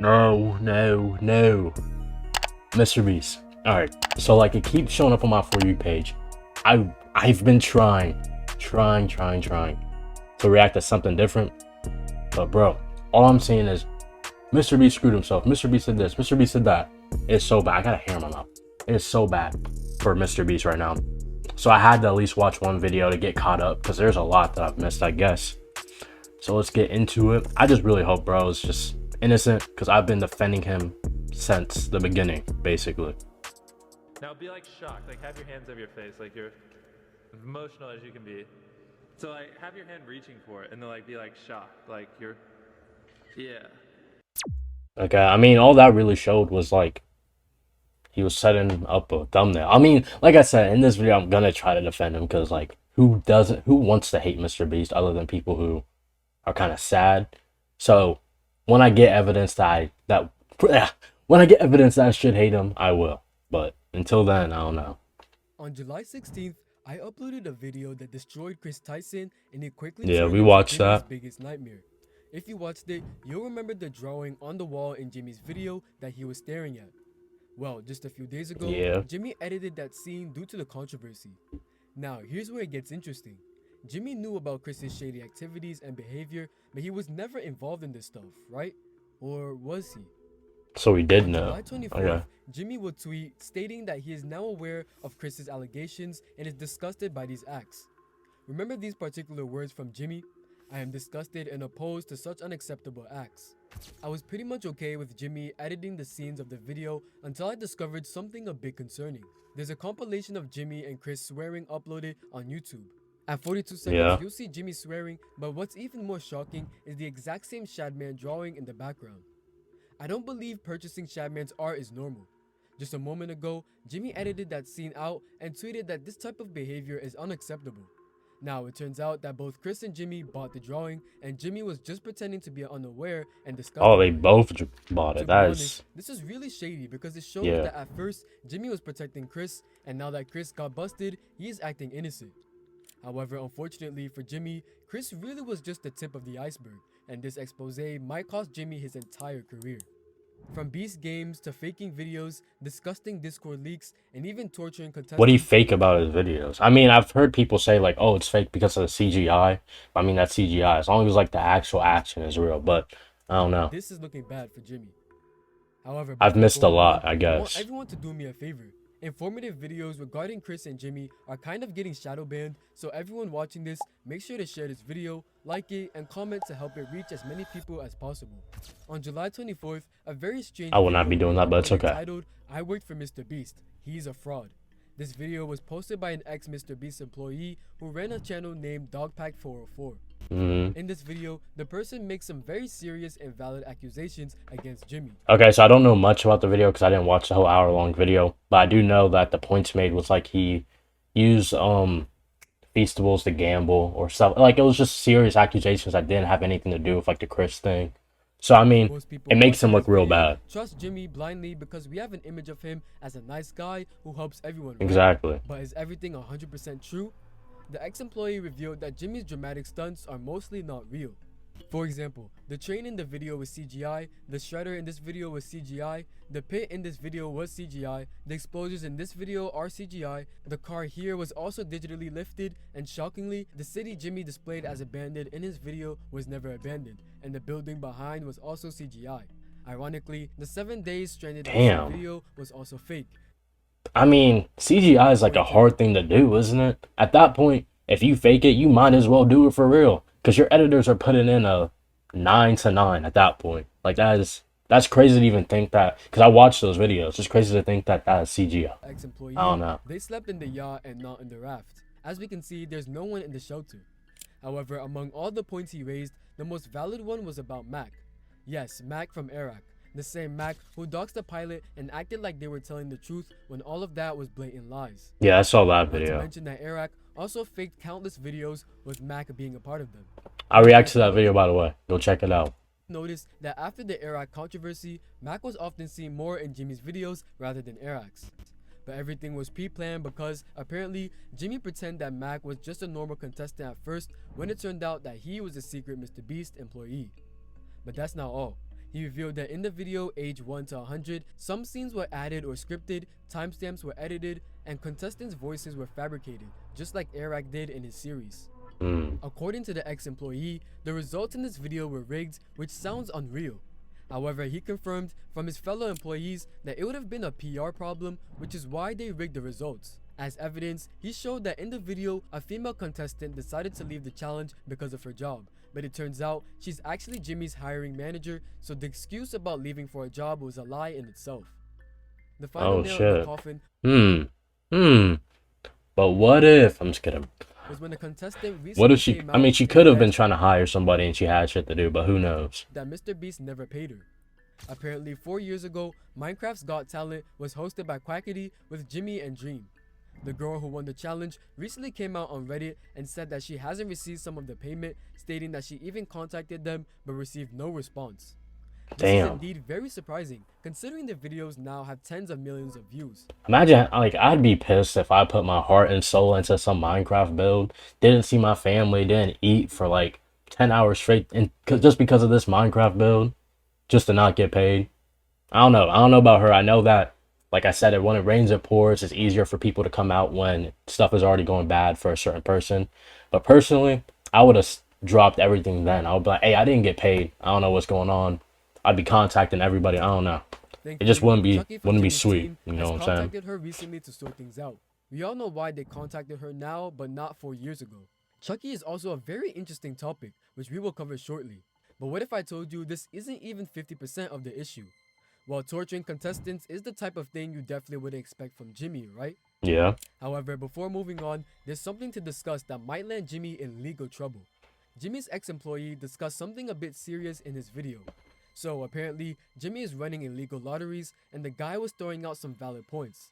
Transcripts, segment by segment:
No, no, no. Mr. Beast. Alright, so like it keeps showing up on my For You page. I've been trying to react to something different. But bro, all I'm seeing is Mr. Beast screwed himself. Mr. Beast did this. Mr. Beast did that. It's so bad. I got a hair in my mouth. It is so bad for Mr. Beast right now. So I had to at least watch one video to get caught up because there's a lot that I've missed, I guess. So let's get into it. I just really hope bro is just innocent because I've been defending him since the beginning, basically. Now be like shocked, like have your hands over your face, like you're emotional as you can be. So like have your hand reaching for it and then like be like shocked, like you're, yeah. Okay, I mean, all that really showed was like he was setting up a thumbnail. I mean, like I said, in this video, I'm gonna try to defend him because like who wants to hate Mr. Beast other than people who are kind of sad. So when I get evidence when I get evidence that I should hate him, I will. But until then, I don't know. On July 16th, I uploaded a video that destroyed Chris Tyson and it quickly Yeah, we into watched Jimmy's that. biggest nightmare. If you watched it, you'll remember the drawing on the wall in Jimmy's video that he was staring at. Well, just a few days ago, Yeah. Jimmy edited that scene due to the controversy. Now, here's where it gets interesting. Jimmy knew about Chris's shady activities and behavior, but he was never involved in this stuff, right? Or was he? So we did On know. July 24th, Okay. Jimmy would tweet stating that he is now aware of Chris's allegations and is disgusted by these acts. Remember these particular words from Jimmy? I am disgusted and opposed to such unacceptable acts. I was pretty much okay with Jimmy editing the scenes of the video until I discovered something a bit concerning. There's a compilation of Jimmy and Chris swearing uploaded on YouTube. At 42 seconds, Yeah. you'll see Jimmy swearing, but what's even more shocking is the exact same Shadman drawing in the background. I don't believe purchasing Shadman's art is normal. Just a moment ago, Jimmy edited that scene out and tweeted that this type of behavior is unacceptable. Now, it turns out that both Chris and Jimmy bought the drawing, and Jimmy was just pretending to be unaware and disgusted. Oh, they by it. both bought To it. be That honest, is. this is really shady because it shows Yeah. that at first, Jimmy was protecting Chris, and now that Chris got busted, he is acting innocent. However, unfortunately for Jimmy, Chris really was just the tip of the iceberg, and this expose might cost Jimmy his entire career. From Beast games to faking videos, disgusting Discord leaks, and even torturing contestants. What do you fake about his videos? I mean, I've heard people say like, "Oh, it's fake because of the CGI." I mean, that's CGI as long as like the actual action is real. But I don't know. This is looking bad for Jimmy. However, I've before missed a going lot, on, I want guess. everyone to do me a favor. Informative videos regarding Chris and Jimmy are kind of getting shadow banned, so everyone watching this, make sure to share this video, like it, and comment to help it reach as many people as possible. On July 24th, a very strange I will not video be doing was that, but it's uploaded okay. titled, I worked for Mr. Beast. He's a fraud. This video was posted by an ex-Mr. Beast employee who ran a channel named Dogpack404. In this video, the person makes some very serious and valid accusations against Jimmy. Okay, so I don't know much about the video because I didn't watch the whole hour-long video, but I do know that the points made was like he used Feastables to gamble or stuff. Like it was just serious accusations that didn't have anything to do with like the Chris thing. So I mean, Most people it makes him watching look this real video bad. Trust Jimmy blindly because we have an image of him as a nice guy who helps everyone. Right? Exactly. But is everything 100% true? The ex-employee revealed that Jimmy's dramatic stunts are mostly not real. For example, the train in the video was CGI, the shredder in this video was CGI, the pit in this video was CGI, the explosives in this video are CGI, the car here was also digitally lifted, and shockingly, the city Jimmy displayed as abandoned in his video was never abandoned, and the building behind was also CGI. Ironically, the 7 days stranded in Damn. the video was also fake. I mean, CGI is like a hard thing to do, isn't it? At that point, if you fake it, you might as well do it for real. Because your editors are putting in a 9 to 9 at that point. Like, that's crazy to even think that. Because I watched those videos. It's crazy to think that that is CGI. Ex-employee, I don't know. they slept in the yacht and not in the raft. As we can see, there's no one in the shelter. However, among all the points he raised, the most valid one was about Mac. Yes, Mac from Iraq. The same Mac who doxed the pilot and acted like they were telling the truth when all of that was blatant lies. Yeah, I saw that Not to video. mention that Iraq also faked countless videos with Mac being a part of them. I reacted to that video, by the way. Go check it out. Notice that after the Iraq controversy, Mac was often seen more in Jimmy's videos rather than Iraq's. But everything was pre-planned because apparently Jimmy pretended that Mac was just a normal contestant at first when it turned out that he was a secret Mr. Beast employee. But that's not all. He revealed that in the video age 1 to 100, some scenes were added or scripted, timestamps were edited, and contestants' voices were fabricated, just like Eric did in his series. According to the ex-employee, the results in this video were rigged, which sounds unreal. However, he confirmed from his fellow employees that it would have been a PR problem, which is why they rigged the results. As evidence, he showed that in the video, a female contestant decided to leave the challenge because of her job, but it turns out she's actually Jimmy's hiring manager, so the excuse about leaving for a job was a lie in itself. The final nail in the coffin But what if, I'm just kidding. was when the contestant recently What if she, came I mean, out she and could have been said trying to hire somebody and she had shit to do, but who knows? that MrBeast never paid her. Apparently, 4 years ago, Minecraft's Got Talent was hosted by Quackity with Jimmy and Dream. The girl who won the challenge recently came out on Reddit and said that she hasn't received some of the payment, stating that she even contacted them but received no response. This is Damn. indeed very surprising, considering the videos now have tens of millions of views. Imagine, like, I'd be pissed if I put my heart and soul into some Minecraft build, didn't see my family, didn't eat for like 10 hours straight, and just because of this Minecraft build, just to not get paid. I don't know about her. I know that, like I said, when it rains, it pours. It's easier for people to come out when stuff is already going bad for a certain person. But personally, I would have dropped everything then. I would be like, hey, I didn't get paid. I don't know what's going on. I'd be contacting everybody. I don't know. It just wouldn't be sweet. You know what I'm saying? Contacted her recently to sort things out. We all know why they contacted her now, but not 4 years ago. Chucky is also a very interesting topic, which we will cover shortly. But what if I told you this isn't even 50% of the issue? While torturing contestants is the type of thing you definitely wouldn't expect from Jimmy, right? Yeah. However, before moving on, there's something to discuss that might land Jimmy in legal trouble. Jimmy's ex-employee discussed something a bit serious in his video. So apparently, Jimmy is running illegal lotteries and the guy was throwing out some valid points.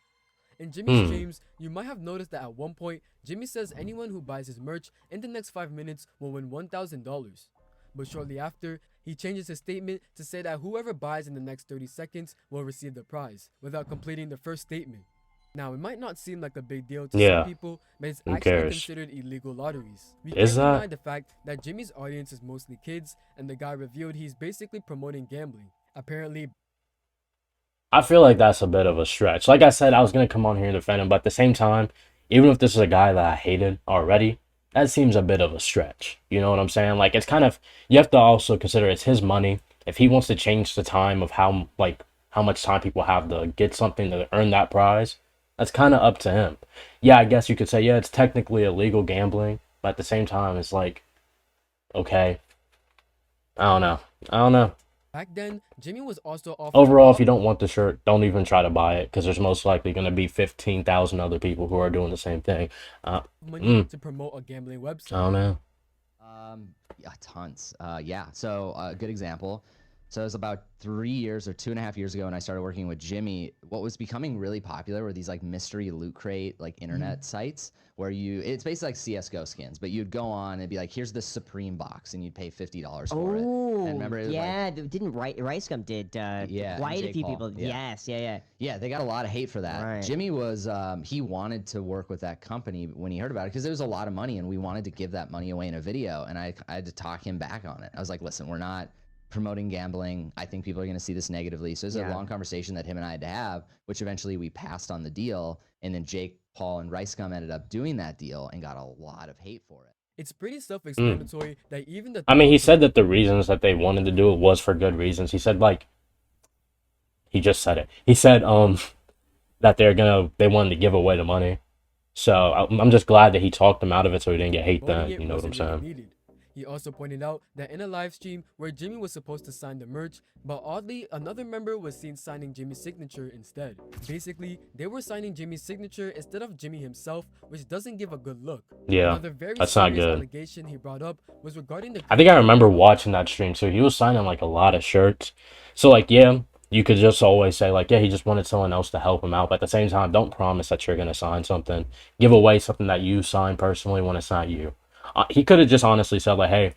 In Jimmy's streams, you might have noticed that at one point, Jimmy says anyone who buys his merch in the next 5 minutes will win $1,000. But shortly after, he changes his statement to say that whoever buys in the next 30 seconds will receive the prize, without completing the first statement. Now, it might not seem like a big deal to some people, but it's actually considered illegal lotteries. We can't deny the fact that Jimmy's audience is mostly kids, and the guy revealed he's basically promoting gambling. Apparently, I feel like that's a bit of a stretch. Like I said, I was going to come on here and defend him, but at the same time, even if this is a guy that I hated already, that seems a bit of a stretch. You know what I'm saying? Like, it's kind of, you have to also consider it's his money. If he wants to change the time of how much time people have to get something to earn that prize, that's kind of up to him. Yeah, I guess you could say, yeah, it's technically illegal gambling, but at the same time, it's like, okay, I don't know. back then, Jimmy was also offered Overall, if you don't want the shirt, don't even try to buy it, because there's most likely going to be 15,000 other people who are doing the same thing. money to promote a gambling website. I don't know. Yeah, tons. Yeah. So a good example. So it was about 3 years or 2.5 years ago when I started working with Jimmy. What was becoming really popular were these like mystery loot crate, like internet sites where it's basically like CSGO skins, but you'd go on and be like, here's the Supreme box and you'd pay $50 for it. And remember, it was yeah, didn't Ricegum did yeah, quite a Jake few Paul, people. yeah. Yes, yeah. Yeah, they got a lot of hate for that. Right. Jimmy was, he wanted to work with that company when he heard about it because it was a lot of money and we wanted to give that money away in a video. And I had to talk him back on it. I was like, listen, we're not promoting gambling. I think people are going to see this negatively. So it was a long conversation that him and I had to have, which eventually we passed on the deal. And then Jake Paul and Ricegum ended up doing that deal and got a lot of hate for it. It's pretty self-explanatory that even the... I mean, he said that the reasons that they wanted to do it was for good reasons. He said, like, he just said it. He said that they wanted to give away the money. So I'm just glad that he talked them out of it so he didn't get hate then. You know what I'm saying? He also pointed out that in a live stream where Jimmy was supposed to sign the merch, but oddly, another member was seen signing Jimmy's signature instead. Basically, they were signing Jimmy's signature instead of Jimmy himself, which doesn't give a good look. Yeah, Another very that's not good. allegation he brought up was regarding the... I think I remember watching that stream too. He was signing like a lot of shirts. So like, yeah, you could just always say like, yeah, he just wanted someone else to help him out. But at the same time, don't promise that you're going to sign something. Give away something that you sign personally when it's not you. He could have just honestly said like, hey,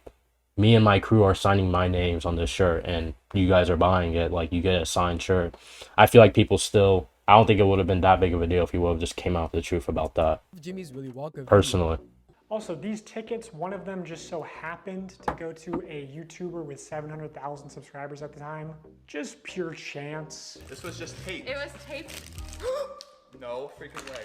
me and my crew are signing my names on this shirt and you guys are buying it. Like, you get a signed shirt. I feel like people still, I don't think it would have been that big of a deal if he would have just came out with the truth about that. Jimmy's Willy Wonka personally. Also, these tickets, one of them just so happened to go to a YouTuber with 700,000 subscribers at the time. Just pure chance. This was just taped. It was taped. No freaking way.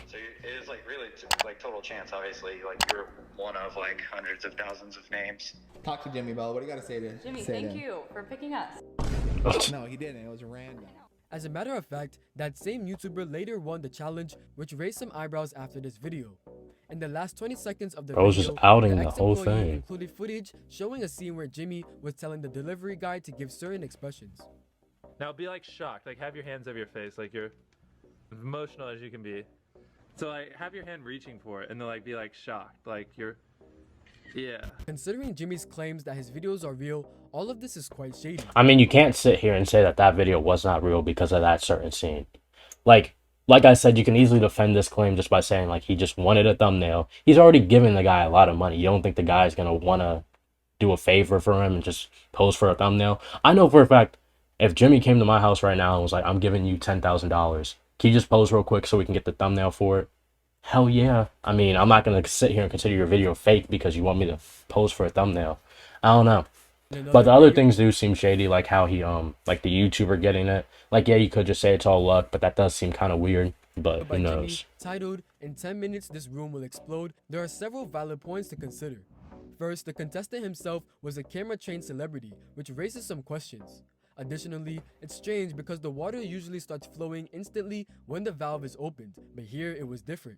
So it is like really like total chance, obviously. Like you're one of like hundreds of thousands of names. Talk to Jimmy, Bella. What do you got to say to Jimmy, say thank to him? you for picking us. No, he didn't. It was random. As a matter of fact, that same YouTuber later won the challenge, which raised some eyebrows after this video. In the last 20 seconds of the Bro was video, just outing the whole ex-employee thing. included footage showing a scene where Jimmy was telling the delivery guy to give certain expressions. Now be like shocked, like have your hands over your face, like you're emotional as you can be. So like have your hand reaching for it and then like be like shocked, like you're, yeah. Considering Jimmy's claims that his videos are real, all of this is quite shady. I mean, you can't sit here and say that that video was not real because of that certain scene. Like I said, you can easily defend this claim just by saying like he just wanted a thumbnail. He's already given the guy a lot of money. You don't think the guy's gonna wanna do a favor for him and just pose for a thumbnail? I know for a fact if Jimmy came to my house right now and was like, "I'm giving you $10,000. Can you just pose real quick so we can get the thumbnail for it?" Hell yeah. I mean, I'm not gonna sit here and consider your video fake because you want me to pose for a thumbnail. I don't know. But the other things do seem shady, like how he like the YouTuber getting it. Like, yeah, you could just say it's all luck, but that does seem kind of weird. But by who Jimmy, knows? titled "In 10 Minutes This Room Will Explode," there are several valid points to consider. First, the contestant himself was a camera-trained celebrity, which raises some questions. Additionally, it's strange because the water usually starts flowing instantly when the valve is opened, but here it was different.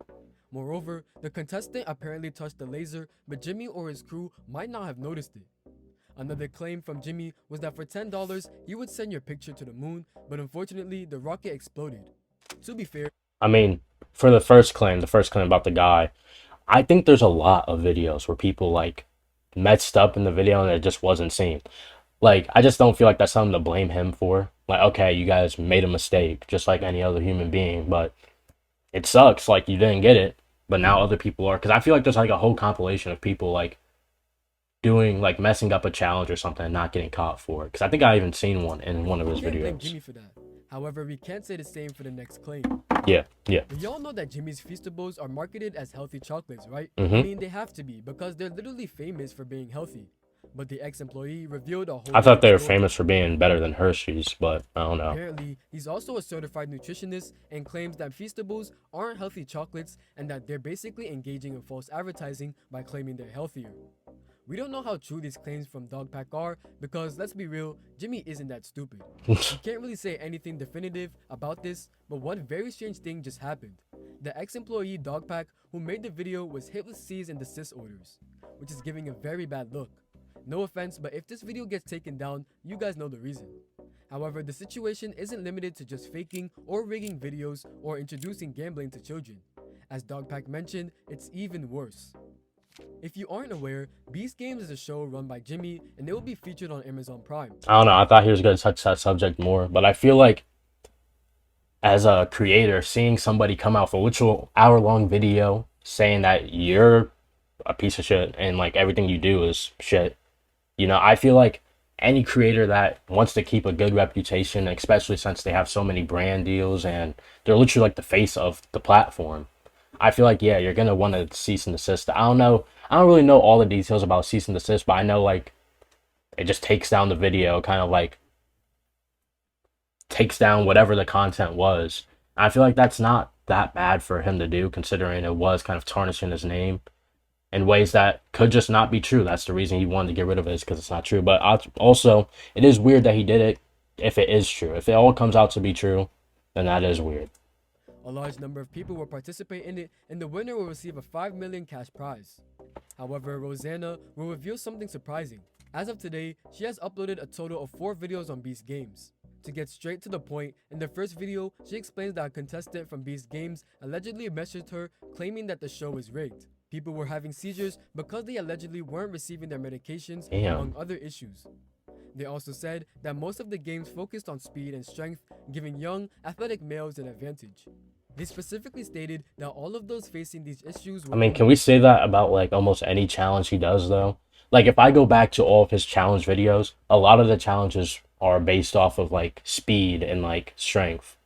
Moreover, the contestant apparently touched the laser, but Jimmy or his crew might not have noticed it. Another claim from Jimmy was that for $10, he would send your picture to the moon, but unfortunately, the rocket exploded. To be fair, I mean, for the first claim about the guy, I think there's a lot of videos where people like messed up in the video and it just wasn't seen. Like, I just don't feel like that's something to blame him for. Like, okay, you guys made a mistake, just like any other human being, but it sucks, like, you didn't get it, but now other people are. Because I feel like there's, like, a whole compilation of people, like, doing, like, messing up a challenge or something and not getting caught for it. Because I think I even seen one in one of his we can't blame videos. Jimmy for that. However, we can't say the same for the next claim. Yeah. We all know that Jimmy's Feastables are marketed as healthy chocolates, right? Mhm. I mean, they have to be, because they're literally famous for being healthy. But the ex-employee revealed a whole I thought they were different story. famous for being better than Hershey's, but I don't know. Apparently, he's also a certified nutritionist and claims that Feastables aren't healthy chocolates and that they're basically engaging in false advertising by claiming they're healthier. We don't know how true these claims from Dogpack are because, let's be real, Jimmy isn't that stupid. We can't really say anything definitive about this, but one very strange thing just happened. The ex-employee Dogpack who made the video was hit with cease and desist orders, which is giving a very bad look. No offense, but if this video gets taken down, you guys know the reason. However, the situation isn't limited to just faking or rigging videos or introducing gambling to children. As Dogpack mentioned, it's even worse. If you aren't aware, Beast Games is a show run by Jimmy and it will be featured on Amazon Prime. I don't know. I thought he was going to touch that subject more, but I feel like as a creator, seeing somebody come out for literal hour-long video saying that you're a piece of shit and like everything you do is shit, you know, I feel like any creator that wants to keep a good reputation, especially since they have so many brand deals and they're literally like the face of the platform, I feel like, yeah, you're going to want to cease and desist. I don't know. I don't really know all the details about cease and desist, but I know like it just takes down the video, kind of like takes down whatever the content was. I feel like that's not that bad for him to do, considering it was kind of tarnishing his name in ways that could just not be true. That's the reason he wanted to get rid of it, is because it's not true. But also, it is weird that he did it if it is true. If it all comes out to be true, then that is weird. A large number of people will participate in it, and the winner will receive a $5 million cash prize. However, Rosanna will reveal something surprising. As of today, she has uploaded a total of 4 videos on Beast Games. To get straight to the point, in the first video, she explains that a contestant from Beast Games allegedly messaged her claiming that the show is rigged. People were having seizures because they allegedly weren't receiving their medications, among other issues. They also said that most of the games focused on speed and strength, giving young, athletic males an advantage. They specifically stated that all of those facing these issues were— I mean, can we say that about like almost any challenge he does though? Like if I go back to all of his challenge videos, a lot of the challenges are based off of like speed and like strength.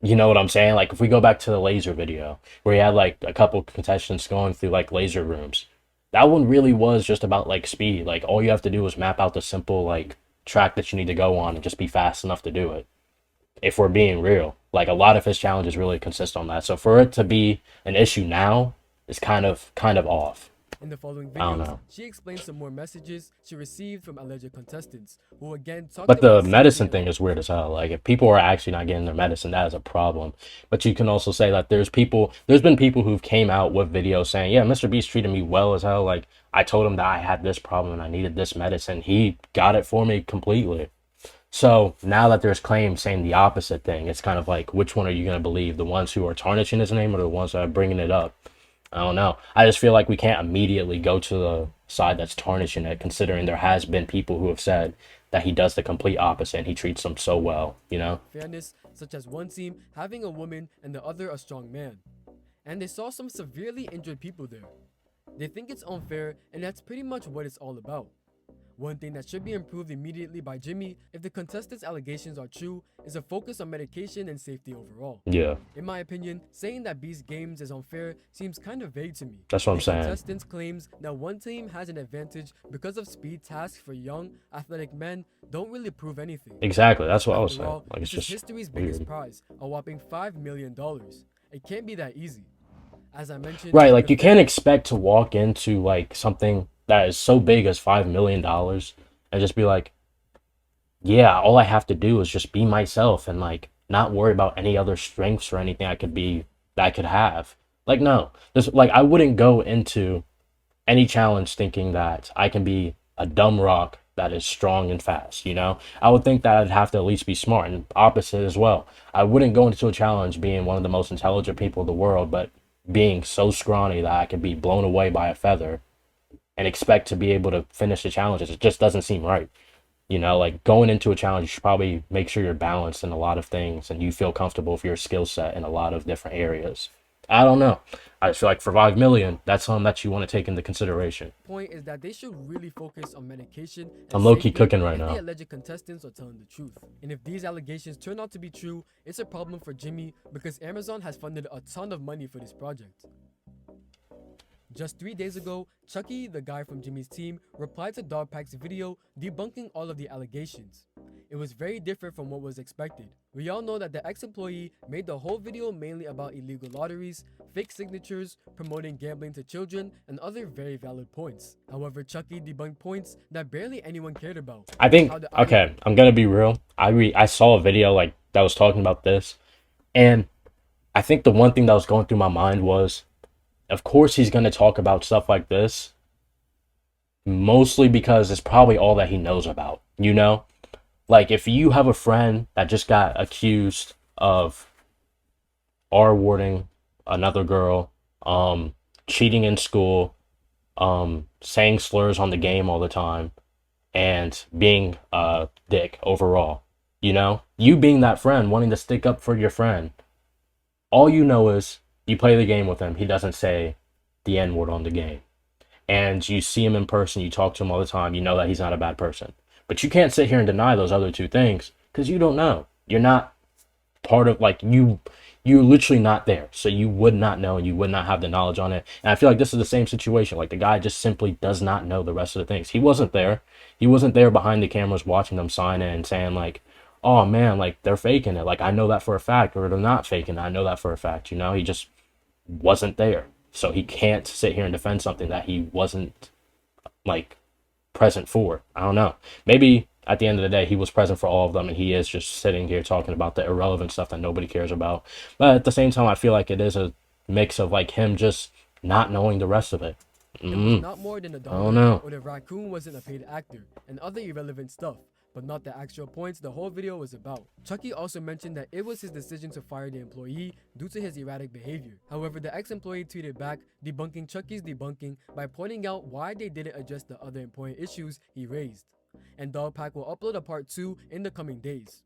You know what I'm saying? Like if we go back to the laser video where he had like a couple contestants going through like laser rooms, that one really was just about like speed. Like all you have to do is map out the simple like track that you need to go on and just be fast enough to do it. If we're being real, like a lot of his challenges really consist on that. So for it to be an issue now is kind of off. In the following I don't videos, know. she explains some more messages she received from alleged contestants, who again talked But about the medicine safety thing and is weird as hell. Like if people are actually not getting their medicine, that is a problem. But you can also say that there's been people who've came out with videos saying, yeah, Mr. Beast treated me well as hell. Like I told him that I had this problem and I needed this medicine. He got it for me completely. So now that there's claims saying the opposite thing, it's kind of like, which one are you going to believe? The ones who are tarnishing his name or the ones that are bringing it up? I don't know. I just feel like we can't immediately go to the side that's tarnishing it, considering there has been people who have said that he does the complete opposite and he treats them so well, you know? fairness, such as one team having a woman and the other a strong man. And they saw some severely injured people there. They think it's unfair, and that's pretty much what it's all about. One thing that should be improved immediately by Jimmy, if the contestants' allegations are true, is a focus on medication and safety overall. Yeah, In my opinion, saying that Beast Games is unfair seems kind of vague to me. that's what I'm The saying. contestants claims that one team has an advantage because of speed tasks for young, athletic men don't really prove anything. Exactly. That's what I was After saying. all, Like it's this is just history's biggest weird. prize, a whopping $5 million. It can't be that easy. As I mentioned, Right, like the you can't expect to walk into like something that is so big as $5 million and just be like, yeah, all I have to do is just be myself and like not worry about any other strengths or anything I could be that I could have. Like no, this like I wouldn't go into any challenge thinking that I can be a dumb rock that is strong and fast, you know? I would think that I'd have to at least be smart and opposite as well. I wouldn't go into a challenge being one of the most intelligent people in the world, but being so scrawny that I could be blown away by a feather and expect to be able to finish the challenges. It just doesn't seem right. You know, like going into a challenge, you should probably make sure you're balanced in a lot of things and you feel comfortable with your skill set in a lot of different areas. I don't know. I feel like for 5 million, that's something that you want to take into consideration. point is that they should really focus on medication and I'm low-key safety cooking right if the now. alleged contestants are telling the truth. And if these allegations turn out to be true, it's a problem for Jimmy because Amazon has funded a ton of money for this project. Just 3 days ago, Chucky, the guy from Jimmy's team, replied to Dogpack's video debunking all of the allegations. It was very different from what was expected. We all know that the ex-employee made the whole video mainly about illegal lotteries, fake signatures, promoting gambling to children, and other very valid points. However, Chucky debunked points that barely anyone cared about. I think How the okay, I'm gonna be real. I saw a video like that was talking about this, and I think the one thing that was going through my mind was, of course he's gonna talk about stuff like this, mostly because it's probably all that he knows about. You know, like if you have a friend that just got accused of R-wording another girl, cheating in school, saying slurs on the game all the time, and being a dick overall. You know, you being that friend, wanting to stick up for your friend. All you know is you play the game with him. He doesn't say the N word on the game. And you see him in person, you talk to him all the time, you know that he's not a bad person. But you can't sit here and deny those other two things because you don't know. You're not part of like you're literally not there, so you would not know and you would not have the knowledge on it. And I feel like this is the same situation. Like the guy just simply does not know the rest of the things. He wasn't there behind the cameras watching them sign in and saying like, oh man, like they're faking it, like I know that for a fact, or they're not faking it, I know that for a fact. You know, he just wasn't there, so he can't sit here and defend something that he wasn't like present for. I don't know, maybe at the end of the day, he was present for all of them, and he is just sitting here talking about the irrelevant stuff that nobody cares about. But at the same time, I feel like it is a mix of like him just not knowing the rest of it. It was not more than a I don't dollar, know. or the raccoon wasn't a paid actor, and other irrelevant stuff, but not the actual points the whole video was about. Chucky also mentioned that it was his decision to fire the employee due to his erratic behavior. However, the ex-employee tweeted back debunking Chucky's debunking by pointing out why they didn't address the other important issues he raised. And Dogpack will upload a part 2 in the coming days.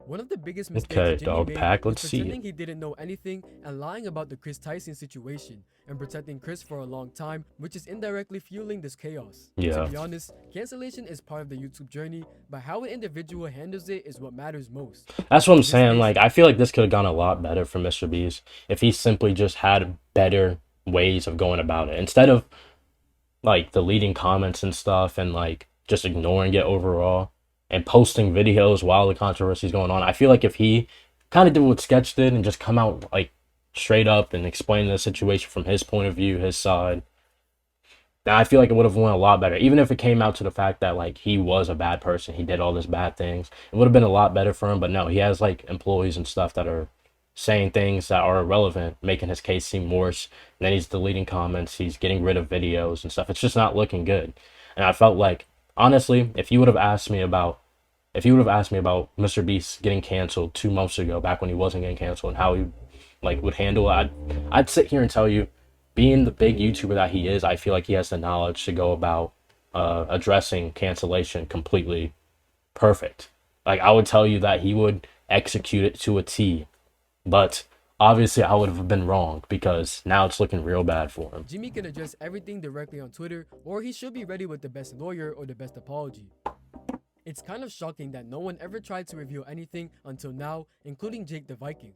One of the biggest mistakes Okay, Jimmy dog made pack, was let's see pretending it. he didn't know anything and lying about the Chris Tyson situation and protecting Chris for a long time, which is indirectly fueling this chaos. Yeah. To be honest, cancellation is part of the YouTube journey, but how an individual handles it is what matters most. That's what I'm In this saying. case, Like, I feel like this could have gone a lot better for Mr. Beast if he simply just had better ways of going about it. Instead of, like, deleting comments and stuff and, like, just ignoring it overall and posting videos while the controversy is going on. I feel like if he kind of did what Sketch did and just come out, like, straight up and explain the situation from his point of view, his side, now I feel like it would have went a lot better. Even if it came out to the fact that like he was a bad person, he did all this bad things, it would have been a lot better for him. But no, he has like employees and stuff that are saying things that are irrelevant, making his case seem worse. And then he's deleting comments, he's getting rid of videos and stuff. It's just not looking good. And I felt like, honestly, if you would have asked me about Mr. Beast getting canceled 2 months ago, back when he wasn't getting canceled, and how he like would handle it, I'd sit here and tell you, being the big YouTuber that he is, I feel like he has the knowledge to go about addressing cancellation completely perfect. Like, I would tell you that he would execute it to a T, but obviously I would have been wrong because now it's looking real bad for him. Jimmy can address everything directly on Twitter, or he should be ready with the best lawyer or the best apology. It's kind of shocking that no one ever tried to reveal anything until now, including Jake the Viking.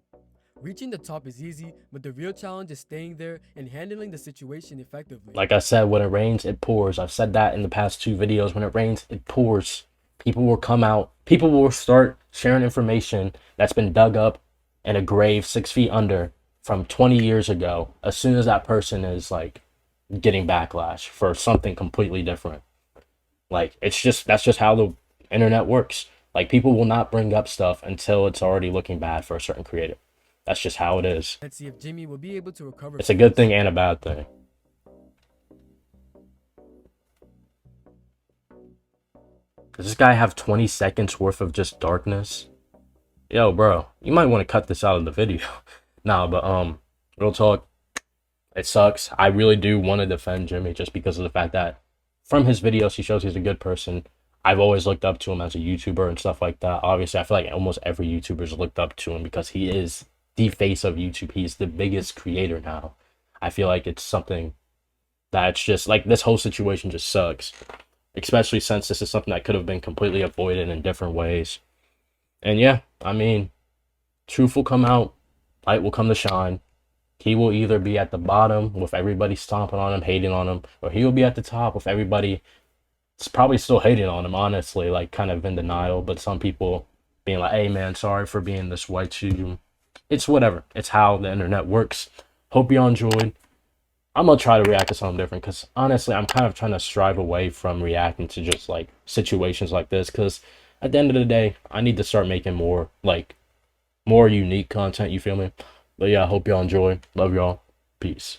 Reaching the top is easy, but the real challenge is staying there and handling the situation effectively. Like I said, when it rains, it pours. I've said that in the past 2 videos. When it rains, it pours. People will come out. People will start sharing information that's been dug up in a grave 6 feet under from 20 years ago, as soon as that person is like getting backlash for something completely different. Like, that's just how the internet works. Like, people will not bring up stuff until it's already looking bad for a certain creator. That's just how it is. Let's see if Jimmy will be able to recover. It's a good thing and a bad thing. Does this guy have 20 seconds worth of just darkness? Yo, bro, you might want to cut this out of the video. Nah, but real talk, it sucks. I really do want to defend Jimmy just because of the fact that from his videos, he shows he's a good person. I've always looked up to him as a YouTuber and stuff like that. Obviously, I feel like almost every YouTuber's looked up to him because he is the face of YouTube. He's the biggest creator now. I feel like it's something that's just like, this whole situation just sucks, especially since this is something that could have been completely avoided in different ways. And yeah, I mean, truth will come out, light will come to shine. He will either be at the bottom with everybody stomping on him, hating on him, or he will be at the top with everybody probably still hating on him, honestly, like kind of in denial, but some people being like, hey man, sorry for being this white to you. It's whatever. It's how the internet works. Hope y'all enjoyed. I'm gonna try to react to something different because honestly, I'm kind of trying to strive away from reacting to just like situations like this, because at the end of the day, I need to start making more unique content, you feel me? But yeah, I hope y'all enjoy. Love y'all. Peace.